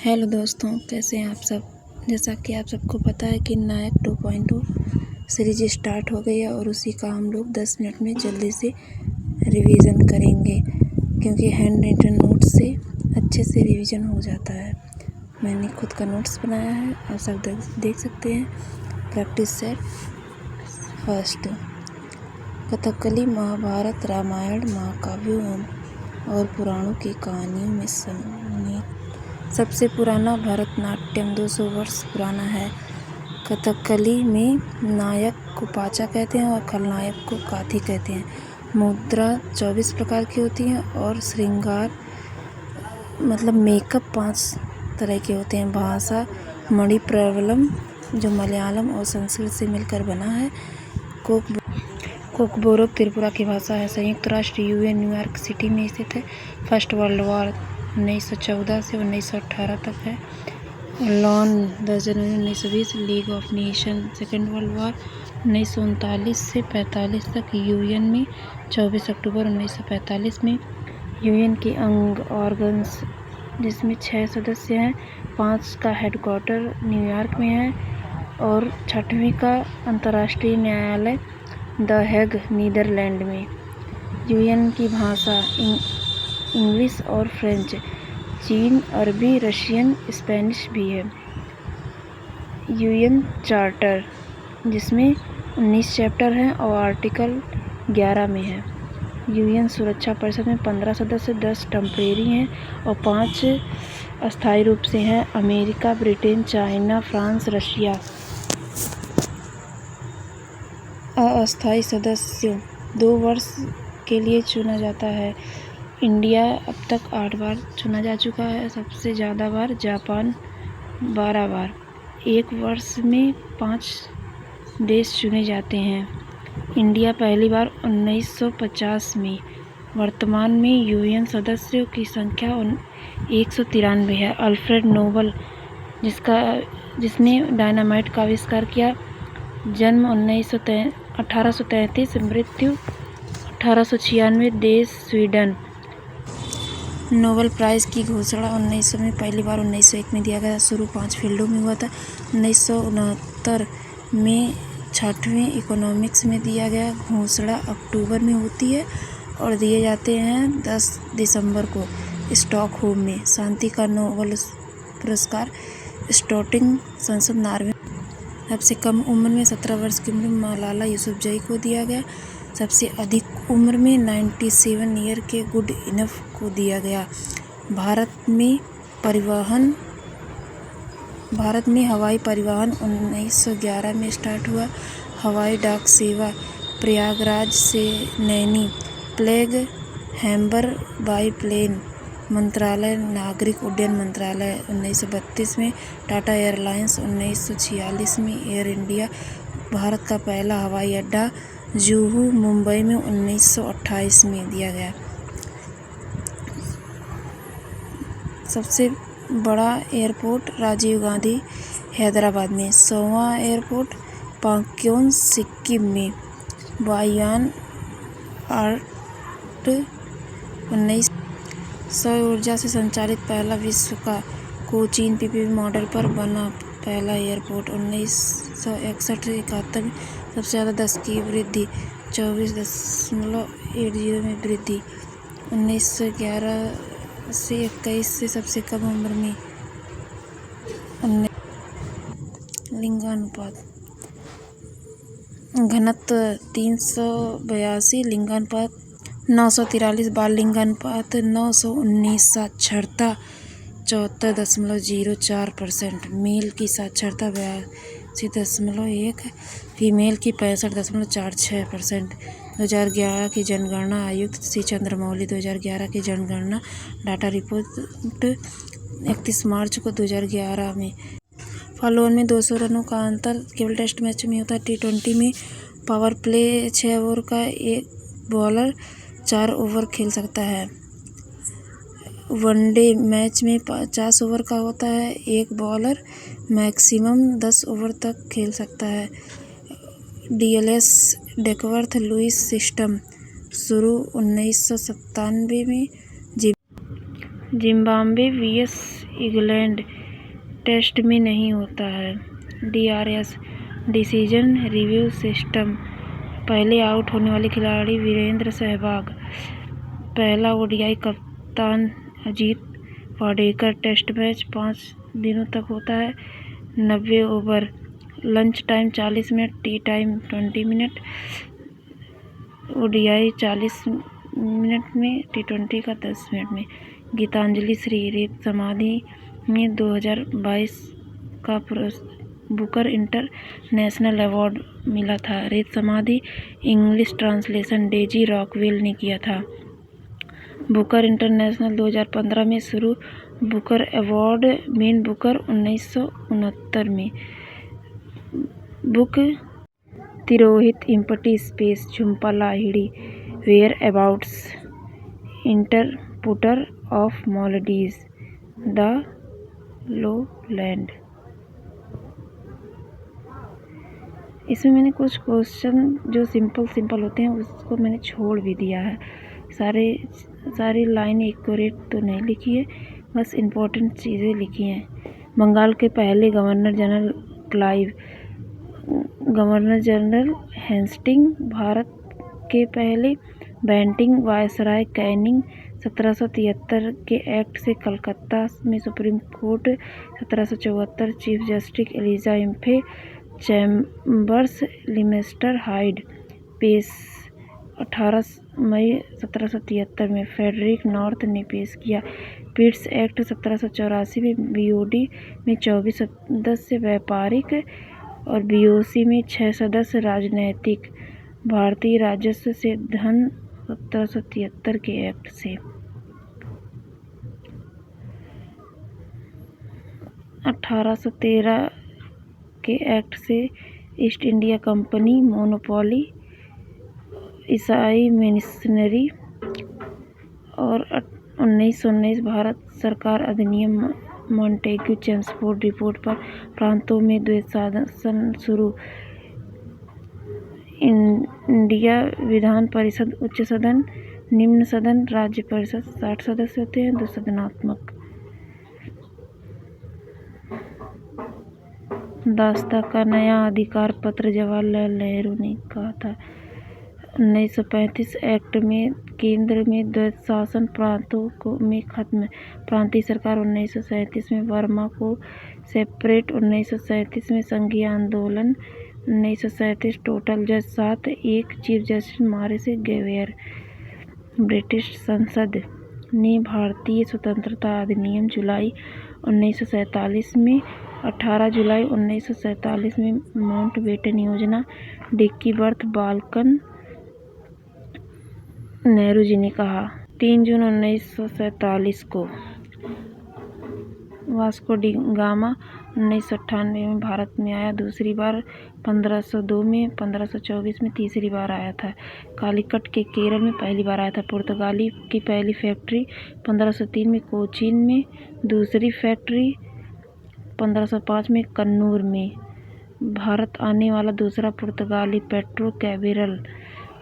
Hello दोस्तों, कैसे हैं आप सब। जैसा कि आप सबको पता है कि नायक 2.0 सीरीज स्टार्ट हो गई है और उसी का हम लोग 10 मिनट में जल्दी से रिवीजन करेंगे, क्योंकि हैंड रिटन नोट से अच्छे से रिवीजन हो जाता है। मैंने खुद का नोट्स बनाया है, आप सब देख सकते हैं। Practice set first. Kathakali Mahabharata, Ramayana, महाकाव्यों और पुराणों की कहानियों में सम्मिलित सबसे पुराना भरतनाट्यम 200 वर्ष पुराना है। कथकली में नायक को पाचा कहते हैं और खलनायक को काथी कहते हैं। मुद्रा 24 प्रकार की होती हैं और श्रृंगार मतलब मेकअप 5 तरह के होते हैं। भाषा मणिप्रवलम, जो मलयालम और संस्कृत से मिलकर बना है। कोकबोरोक त्रिपुरा की भाषा है। संयुक्त राष्ट्र यूएन न्यूयॉर्क सिटी में स्थित है। फर्स्ट वर्ल्ड वॉर 1914 से 1918 तक है। Lawn 10 January 1920। League of nation second world war 1939 से 45 तक। यूएन में 24 अक्टूबर 1945 में। यूएन के अंग ऑर्गन्स जिसमें 6 सदस्य हैं। 5 का हेडक्वार्टर न्यूयॉर्क में है और 6वीं का अंतर्राष्ट्रीय न्यायालय द हेग नीदरलैंड में। यूएन की भाषा इंग्लिश और फ्रेंच, चीन, अरबी, रशियन, स्पेनिश भी है। यूएन चार्टर जिसमें 19 चैप्टर हैं और आर्टिकल 11 में है। यूएन सुरक्षा परिषद में 15 सदस्य, 10 टेम्परेरी हैं और 5 अस्थायी रूप से हैं। America, Britain, China, France, Russia. अस्थायी सदस्यों 2 वर्ष के लिए चुना जाता है। इंडिया अब तक 8 बार चुना जा चुका है। सबसे ज़्यादा बार जापान 12 बार। 1 वर्ष में 5 देश चुने जाते हैं। इंडिया पहली बार 1950 में। वर्तमान में यूएन सदस्यों की संख्या 193 है। अल्फ्रेड नोबल जिसने डायनामाइट का आविष्कार किया, जन्म 1833, मृत्यु 1896, देश स्वीडन। नोबेल प्राइज़ की घोषणा 1900 में पहली बार 1901 में दिया गया। शुरू 5 फील्डों में हुआ था। 1969 में 6वें इकोनॉमिक्स में दिया गया। घोषणा अक्टूबर में होती है और दिए जाते हैं 10 दिसंबर को स्टॉकहोम में। शांति का नोबेल पुरस्कार स्टोटिंग संसद नॉर्वे। सबसे कम उम्र में 17 वर्ष की उम्र में मलाला यूसुफजई को दिया गया। सबसे अधिक उम्र में 97 ईयर के गुड इनफ को दिया गया। भारत में हवाई परिवहन 1911 में स्टार्ट हुआ। हवाई डाक सेवा प्रयागराज से नैनी, प्लेग हैम्बर बाई प्लेन मंत्रालय, नागरिक उड्डयन मंत्रालय 1932 में। टाटा एयरलाइंस 1946 में। एयर इंडिया भारत का पहला हवाई अड्डा जुहू, मुंबई में 1928 में दिया गया। सबसे बड़ा एयरपोर्ट राजीव गांधी हैदराबाद में। 100वां एयरपोर्ट पाक्योंग सिक्किम में। वायुयान आर्ट 19 सौर ऊर्जा से संचालित पहला विश्व का कोचीन पीपीपी मॉडल पर बना पहला एयरपोर्ट 1961-71 में। सबसे ज़्यादा 10 की वृद्धि 24.80 में वृद्धि। 1911 से 21 से सबसे कम उम्र में लिंगानुपात घनत्व 382, लिंगानुपात 943, बाल लिंगानुपात 919, साक्षरता 74.04%, मेल की साक्षरता 82.1, फीमेल की 65.46%। 2011 की जनगणना आयुक्त सी चंद्रमौली। 2011 की जनगणना डाटा रिपोर्ट 31 मार्च को 2011 में। फॉलोअर में 200 रनों का अंतर केवल टेस्ट मैच में होता है। T20 में पावर प्ले 6 ओवर का, एक बॉलर 4 ओवर खेल सकता है। वनडे मैच में 50 ओवर का होता है। एक बॉलर मैक्सिमम 10 ओवर तक खेल सकता है। डीएलएस डेकवर्थ लुईस सिस्टम शुरू 1997 में। जिम्बाब्वे vs इंग्लैंड टेस्ट में नहीं होता है। DRS decision review system. पहले आउट होने वाले खिलाड़ी वीरेंद्र सहवाग। पहला ODI कप्तान अजीत वाडेकर। टेस्ट मैच 5 दिनों तक होता है। 90 over. Lunch time 40 minute, T time 20 minute, ODI 40 minute में, T20 का 10 मिनट में। गीतांजलि श्री। रेत समाधि में 2022 का बुकर इंटरनेशनल अवार्ड मिला था। रेत समाधि इंग्लिश ट्रांसलेशन डेजी रॉकवेल ने किया था। बुकर इंटरनेशनल 2015 में शुरू। बुकर अवार्ड मेन बुकर 1969 में। बुक तिरोहित empty space Jhumpa Lahiri whereabouts interpreter of maladies the lowland. इसमें मैंने कुछ क्वेश्चन जो सिंपल होते हैं उसको मैंने छोड़ भी दिया है। सारी लाइन एक्यूरेट तो नहीं लिखी है, बस इम्पोर्टेंट चीज़ें लिखी हैं। बंगाल के पहले governor general Clive. Governor general Hasting. Bharat के पहले बैंटिंग वायसराय कैनिंग। 1773 के एक्ट से कलकत्ता में supreme court. 1774 chief justice Elijah Impey Chambers Lemaistre Hyde पेश। 18 मई 1773 में फ्रेडरिक नॉर्थ ने पेश किया। पिट्स एक्ट 1784 में BOD में 24 सदस्य व्यापारिक और BOC में 6 सदस्य राजनैतिक। भारतीय राजस्व से धन 1773 के एक्ट से। 1813 के एक्ट से ईस्ट इंडिया कंपनी मोनोपोली। ईसाई मिशनरी। और 1919 भारत सरकार अधिनियम मॉन्टेग्यू चेम्सफोर्ड रिपोर्ट पर प्रांतों में द्वैत शासन शुरू। इंडिया विधान परिषद उच्च सदन, निम्न सदन, राज्य परिषद 60 सदस्य होते हैं, 2 सदनात्मक। दास्ता का नया अधिकार पत्र जवाहरलाल नेहरू ने कहा था। 1935 एक्ट में केंद्र में द्वैत शासन प्रांतों में खत्म। प्रांतीय सरकार 1937 में। वर्मा को सेपरेट 1937 में। संघीय आंदोलन 1937। टोटल जज 7, 1 चीफ जस्टिस मॉरिस ग्वेयर। ब्रिटिश संसद ने भारतीय स्वतंत्रता अधिनियम जुलाई 1947 में। 18 जुलाई 1947 में माउंटबेटन योजना। Dicky birth Balkan Nehru ji ने कहा। 3 जून 1947 को वास्को डी गामा 1998 में भारत में आया दूसरी बार। 1502 में, 1524 में तीसरी बार आया था। कालीकट के केरल में पहली बार आया था। पुर्तगाली की पहली फैक्ट्री 1503 में कोचीन में। दूसरी फैक्ट्री 1505 में कन्नूर में। भारत आने वाला दूसरा पुर्तगाली पेट्रो कैबरल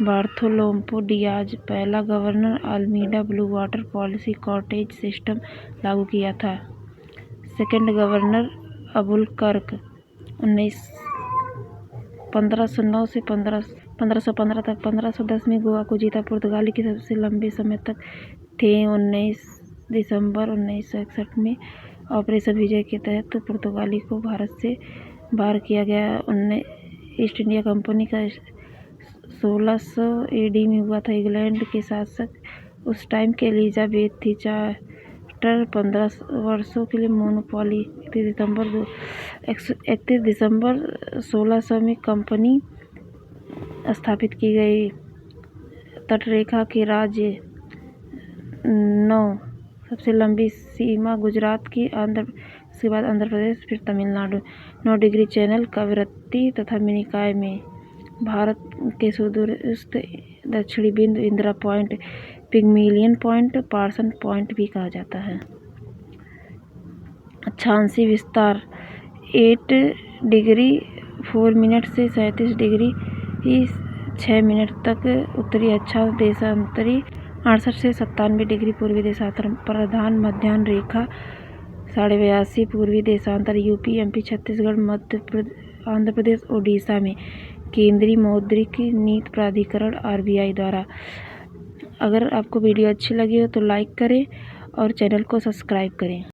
बार्थोलोम्पो डियाज। पहला governor Almeida blue water policy cottage system लागू किया था। सेकंड गवर्नर अबुलकर्क 1509 से 1515 तक। 1510 में गोवा को जीता। पुर्तगाली के सबसे लंबे समय तक थे। 19 दिसंबर 1961 में ऑपरेशन विजय के तहत पुर्तगाली को भारत से बाहर किया गया। ईस्ट इंडिया कंपनी का 1600 AD में हुआ था। इंग्लैंड के शासक उस टाइम के एलिजाबेथ थी। चार्टर 15 वर्षों के लिए मोनोपोली। 31 दिसंबर 1600 में कंपनी स्थापित की गई। तटरेखा के राज्य 9। सबसे लंबी सीमा गुजरात की, उसके बाद आंध्र प्रदेश, फिर तमिलनाडु। 9 डिग्री चैनल कवरत्ती तथा मिनिकॉय में। भारत के सुदूरस्थ दक्षिणी बिंदु Indira point, Pygmalion point, Parson point भी कहा जाता है। अक्षांशीय विस्तार 8 डिग्री 4 मिनट से 37 डिग्री 6 मिनट तक। उत्तरी अक्षांश देशांतरी 68 से 97 डिग्री पूर्वी देशांतर प्रधान मध्याह्न रेखा 82.5 पूर्वी देशांतर यूपी एमपी छत्तीसगढ़ मध्य प्रदेश आंध्र प्रदेश ओडिशा में केंद्रीय मौद्रिक नीति प्राधिकरण RBI द्वारा। अगर आपको वीडियो अच्छी लगी हो तो लाइक करें और चैनल को सब्सक्राइब करें।